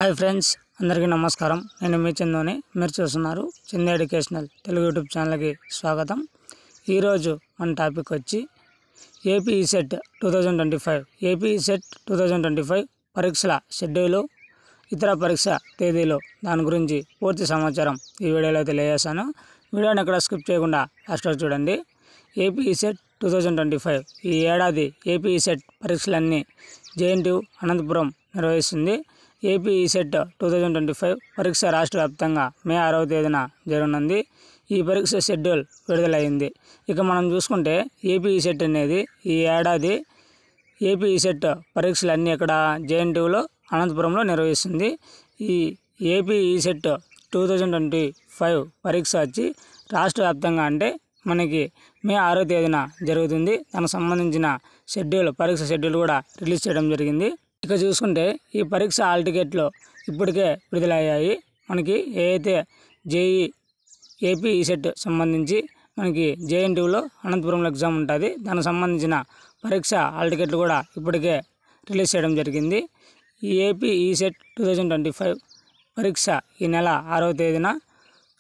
Hi friends, అందరికీ నమస్కారం. నేను మీ చందుని. మీరు చూస్తున్నారు చందు ఎడ్యుకేషనల్ తెలుగు యూట్యూబ్ ఛానల్కి స్వాగతం. ఈరోజు మన టాపిక్ వచ్చి ఏపీ ఈసెట్ 2025 ఏపీ ఈసెట్ 2025 పరీక్షల షెడ్యూలు, ఇతర పరీక్ష తేదీలు, దాని గురించి పూర్తి సమాచారం ఈ వీడియోలో తెలియజేస్తాను. వీడియోని ఎక్కడ స్కిప్ చేయకుండా లాస్ట్ వరకు చూడండి. ఏపీ ఈసెట్ 2025 ఈ ఏడాది ఏపీ ఈసెట్ పరీక్షలన్నీ జేఎన్టీయూ అనంతపురం నిర్వహిస్తుంది. ఏపీ ఈసెట్ 2025 పరీక్ష రాష్ట్ర వ్యాప్తంగా మే 6వ తేదీన జరగనుంది. ఈ పరీక్ష షెడ్యూల్ విడుదలైంది. ఇక మనం చూసుకుంటే ఏపీ ఈసెట్ అనేది ఈ ఏడాది ఏపీ ఈసెట్ పరీక్షలన్నీ ఇక్కడ జేఎన్టీయూలో అనంతపురంలో నిర్వహిస్తుంది. ఈ ఏపీ ఈసెట్ 2025 పరీక్ష వచ్చి రాష్ట్ర వ్యాప్తంగా అంటే మనకి మే 6వ తేదీన జరుగుతుంది. దానికి సంబంధించిన షెడ్యూల్, పరీక్ష షెడ్యూల్ కూడా రిలీజ్ చేయడం జరిగింది. ఇక చూసుకుంటే ఈ పరీక్ష హాల్ టికెట్లు ఇప్పటికే విడుదలయ్యాయి. మనకి ఏదైతే జేఈ ఏపీ ఈసెట్ సంబంధించి మనకి జేఎన్టీయూలో అనంతపురంలో ఎగ్జామ్ ఉంటుంది. దానికి సంబంధించిన పరీక్ష హాల్ టికెట్లు కూడా ఇప్పటికే రిలీజ్ చేయడం జరిగింది. ఈ ఏపీ ఈసెట్ 2025 పరీక్ష ఈ నెల 6వ తేదీన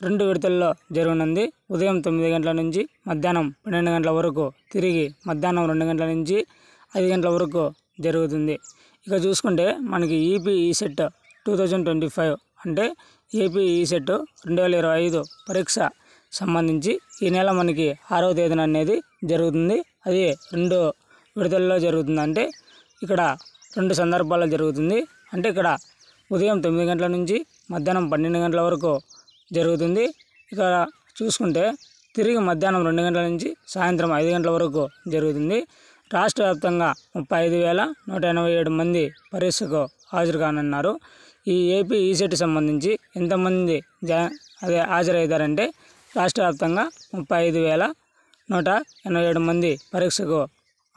2 విడతల్లో జరగనుంది. ఉదయం 9 గంటల నుంచి మధ్యాహ్నం 12 గంటల వరకు, తిరిగి మధ్యాహ్నం 2 గంటల నుంచి 5 గంటల వరకు జరుగుతుంది. ఇక చూసుకుంటే మనకి ఏపీ ఈసెట్ 2025 అంటే ఏపీ ఈసెట్ 2025 పరీక్ష సంబంధించి ఈ నెల మనకి 6వ తేదీన అనేది జరుగుతుంది. అది 2 విడతల్లో జరుగుతుంది. అంటే ఇక్కడ 2 సందర్భాల్లో జరుగుతుంది. అంటే ఇక్కడ ఉదయం 9 గంటల నుంచి మధ్యాహ్నం 12 గంటల వరకు జరుగుతుంది. ఇక చూసుకుంటే తిరిగి మధ్యాహ్నం 2 గంటల నుంచి సాయంత్రం 5 గంటల వరకు జరుగుతుంది. రాష్ట్ర వ్యాప్తంగా 35,187 మంది పరీక్షకు హాజరు కానున్నారు. ఈ ఏపీ ఈసెట్ సంబంధించి ఎంతమంది హాజరవుతారంటే రాష్ట్ర వ్యాప్తంగా 35,187 మంది పరీక్షకు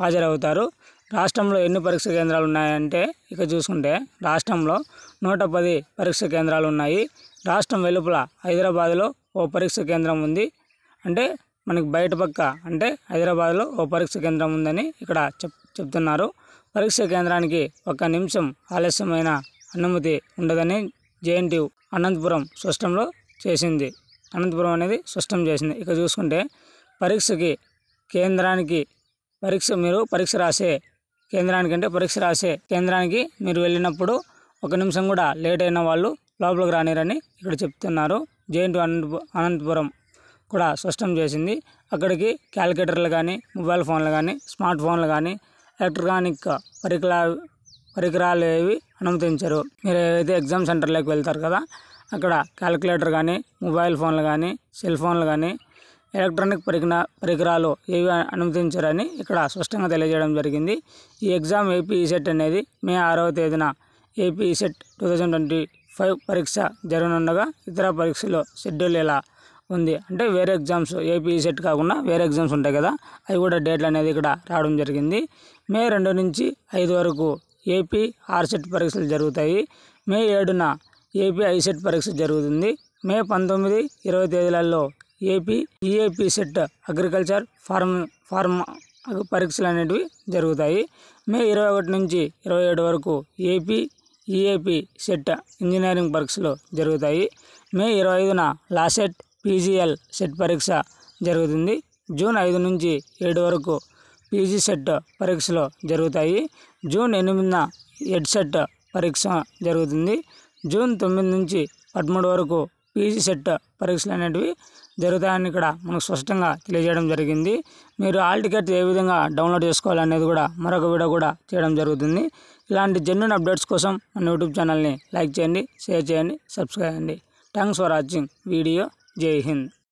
హాజరవుతారు. రాష్ట్రంలో ఎన్ని పరీక్ష కేంద్రాలు ఉన్నాయంటే ఇక చూసుకుంటే రాష్ట్రంలో 110 పరీక్ష కేంద్రాలు ఉన్నాయి. రాష్ట్రం వెలుపల హైదరాబాద్లో ఓ పరీక్ష కేంద్రం ఉంది. అంటే మనకి బయట పక్క అంటే హైదరాబాద్లో ఓ పరీక్ష కేంద్రం ఉందని ఇక్కడ చెప్తున్నారు. పరీక్ష కేంద్రానికి 1 నిమిషం ఆలస్యమైన అనుమతి ఉండదని జేఎన్టీయూ అనంతపురం స్పష్టంలో చేసింది. అనంతపురం అనేది స్పష్టం చేసింది. ఇక చూసుకుంటే పరీక్షకి కేంద్రానికి మీరు పరీక్ష రాసే కేంద్రానికి మీరు వెళ్ళినప్పుడు 1 నిమిషం కూడా లేట్ అయిన వాళ్ళు లోపలికి రానిరని ఇక్కడ చెప్తున్నారు. జేఎన్టీయూ అనంతపురం కూడా స్పష్టం చేసింది. అక్కడికి క్యాలిక్యులేటర్లు కానీ, మొబైల్ ఫోన్లు కానీ, స్మార్ట్ ఫోన్లు కానీ, ఎలక్ట్రానిక్ పరికరాలు ఏవి అనుమతించరు. మీరు ఏవైతే ఎగ్జామ్ సెంటర్లోకి వెళ్తారు కదా, అక్కడ క్యాలిక్యులేటర్ కానీ, మొబైల్ ఫోన్లు కానీ, సెల్ ఫోన్లు కానీ, ఎలక్ట్రానిక్ పరికరాలు ఏవి అనుమతించరని ఇక్కడ స్పష్టంగా తెలియజేయడం జరిగింది. ఈ ఎగ్జామ్ ఏపీ ఈసెట్ అనేది మే 6వ తేదీన ఏపీ ఈసెట్ 2025 పరీక్ష జరగనుండగా ఇతర పరీక్షలు షెడ్యూల్ ఎలా ఉంది అంటే వేరే ఎగ్జామ్స్ ఏపీ ఈసెట్ కాకుండా వేరే ఎగ్జామ్స్ ఉంటాయి కదా, అవి కూడా డేట్లు అనేది ఇక్కడ రావడం జరిగింది. మే 2 నుంచి 5 వరకు ఏపీ ఆర్సెట్ పరీక్షలు జరుగుతాయి. మే 7న ఏపీ ఐసెట్ పరీక్ష జరుగుతుంది. మే 19, 20 తేదీలలో AP EAP CET agriculture pharm పరీక్షలు అనేటివి జరుగుతాయి. మే 21 నుంచి 27 వరకు ఏపీ ఈఏపీ సెట్ ఇంజనీరింగ్ పరీక్షలు జరుగుతాయి. మే 25న లాసెట్ పీజీఎల్ సెట్ పరీక్ష జరుగుతుంది. జూన్ 5 నుంచి 7 వరకు పీజీ సెట్ పరీక్షలు జరుగుతాయి. జూన్ 8న ఎడ్సెట్ పరీక్ష జరుగుతుంది. జూన్ 9 నుంచి 13 వరకు పీజీ సెట్ పరీక్షలు అనేటివి జరుగుతాయని ఇక్కడ మనకు స్పష్టంగా తెలియజేయడం జరిగింది. మీరు హాల్ టికెట్ ఏ విధంగా డౌన్లోడ్ చేసుకోవాలనేది కూడా మరొక వీడియో కూడా చేయడం జరుగుతుంది. ఇలాంటి జెన్యూన్ అప్డేట్స్ కోసం మన యూట్యూబ్ ఛానల్ని లైక్ చేయండి, షేర్ చేయండి, సబ్స్క్రైబ్ చేయండి. Thanks for watching video. జై హింద్.